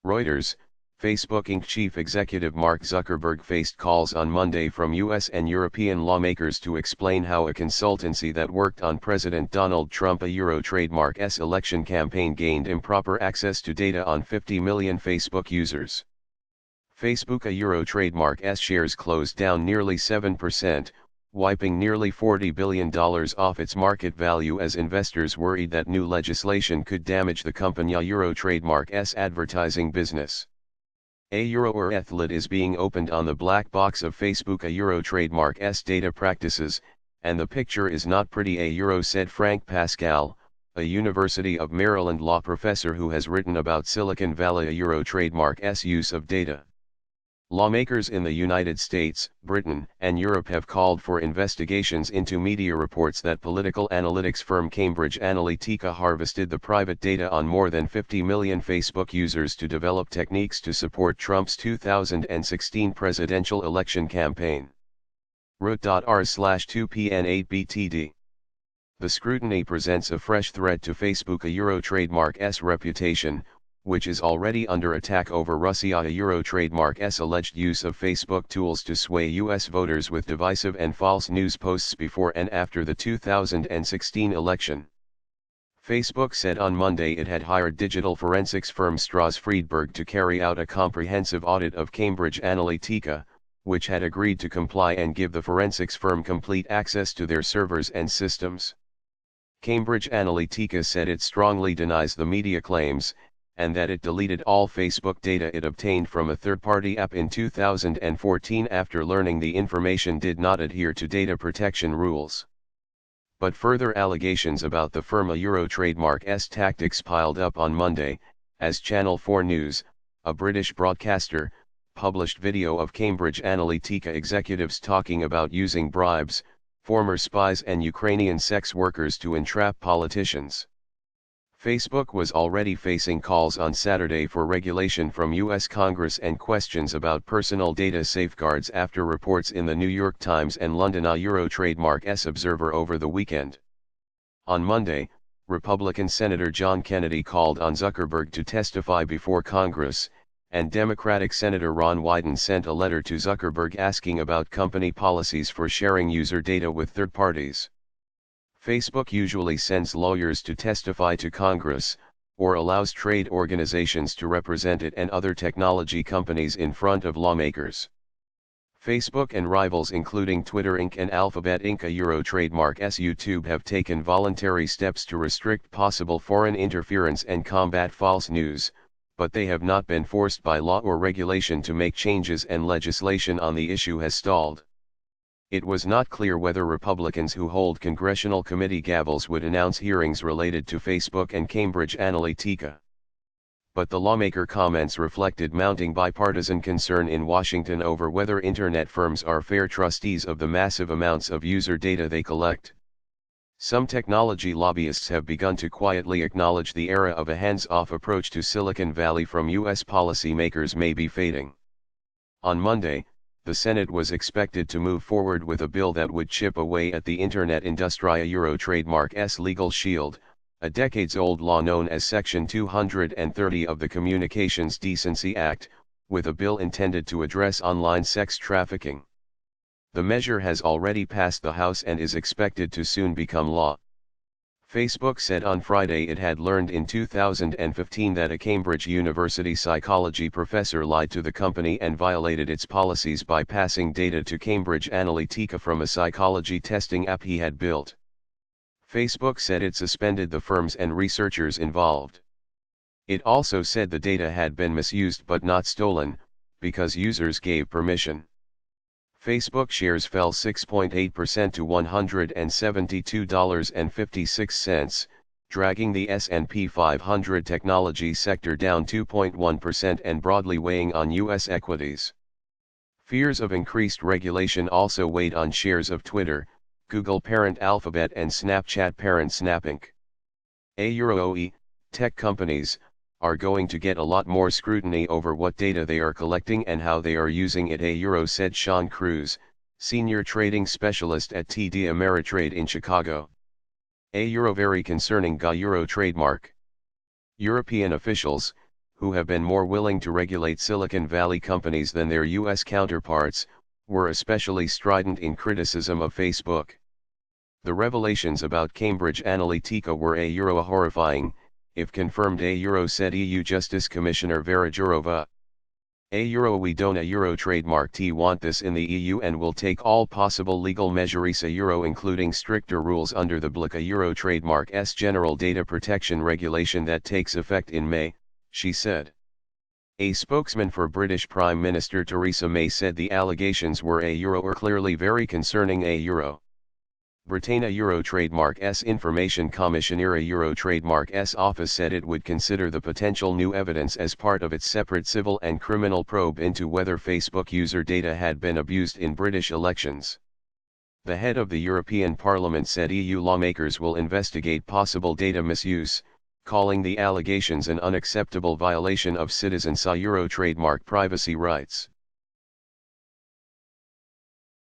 Reuters, Facebook Inc. chief executive Mark Zuckerberg faced calls on Monday from US and European lawmakers to explain how a consultancy that worked on President Donald Trump trademark's election campaign gained improper access to data on 50 million Facebook users. Facebook trademark's shares closed down nearly 7%, wiping nearly $40 billion off its market value as investors worried that new legislation could damage the company trademark's advertising business. A ETHLID is being opened on the black box of Facebook trademark's data practices, and the picture is not pretty, said Frank Pascal, a University of Maryland law professor who has written about Silicon Valley trademark's use of data. Lawmakers in the United States, Britain, and Europe have called for investigations into media reports that political analytics firm Cambridge Analytica harvested the private data on more than 50 million Facebook users to develop techniques to support Trump's 2016 presidential election campaign. Root.r/2pn8btd. The scrutiny presents a fresh threat to Facebook trademark's reputation, which is already under attack over Russia trademark's alleged use of Facebook tools to sway U.S. voters with divisive and false news posts before and after the 2016 election. Facebook said on Monday it had hired digital forensics firm Stroz Friedberg to carry out a comprehensive audit of Cambridge Analytica, which had agreed to comply and give the forensics firm complete access to their servers and systems. Cambridge Analytica said it strongly denies the media claims, and that it deleted all Facebook data it obtained from a third-party app in 2014 after learning the information did not adhere to data protection rules. But further allegations about the firm trademark's tactics piled up on Monday, as Channel 4 News, a British broadcaster, published video of Cambridge Analytica executives talking about using bribes, former spies and Ukrainian sex workers to entrap politicians. Facebook was already facing calls on Saturday for regulation from U.S. Congress and questions about personal data safeguards after reports in the New York Times and London trademark's Observer over the weekend. On Monday, Republican Senator John Kennedy called on Zuckerberg to testify before Congress, and Democratic Senator Ron Wyden sent a letter to Zuckerberg asking about company policies for sharing user data with third parties. Facebook usually sends lawyers to testify to Congress, or allows trade organizations to represent it and other technology companies in front of lawmakers. Facebook and rivals including Twitter Inc. and Alphabet Inc. trademark's YouTube have taken voluntary steps to restrict possible foreign interference and combat false news, but they have not been forced by law or regulation to make changes, and legislation on the issue has stalled. It was not clear whether Republicans who hold congressional committee gavels would announce hearings related to Facebook and Cambridge Analytica. But the lawmaker comments reflected mounting bipartisan concern in Washington over whether internet firms are fair trustees of the massive amounts of user data they collect. Some technology lobbyists have begun to quietly acknowledge the era of a hands-off approach to Silicon Valley from U.S. policymakers may be fading. On Monday, the Senate was expected to move forward with a bill that would chip away at the Internet Industria trademark's legal shield, a decades-old law known as Section 230 of the Communications Decency Act, with a bill intended to address online sex trafficking. The measure has already passed the House and is expected to soon become law. Facebook said on Friday it had learned in 2015 that a Cambridge University psychology professor lied to the company and violated its policies by passing data to Cambridge Analytica from a psychology testing app he had built. Facebook said it suspended the firms and researchers involved. It also said the data had been misused but not stolen, because users gave permission. Facebook shares fell 6.8% to $172.56, dragging the S&P 500 technology sector down 2.1% and broadly weighing on U.S. equities. Fears of increased regulation also weighed on shares of Twitter, Google parent Alphabet and Snapchat parent Snap Inc. Tech companies are going to get a lot more scrutiny over what data they are collecting and how they are using it, said Sean Cruz, senior trading specialist at TD Ameritrade in Chicago. Very concerning trademark. European officials, who have been more willing to regulate Silicon Valley companies than their US counterparts, were especially strident in criticism of Facebook. The revelations about Cambridge Analytica were horrifying, if confirmed, said EU Justice Commissioner Vera Jourova. We don't trademark want this in the EU and will take all possible legal measures including stricter rules under the BLIC trademark's General Data Protection Regulation that takes effect in May, she said. A spokesman for British Prime Minister Theresa May said the allegations were clearly very concerning Britain Trademark's Information Commissioner Trademark's office said it would consider the potential new evidence as part of its separate civil and criminal probe into whether Facebook user data had been abused in British elections. The head of the European Parliament said EU lawmakers will investigate possible data misuse, calling the allegations an unacceptable violation of citizens' trademark privacy rights.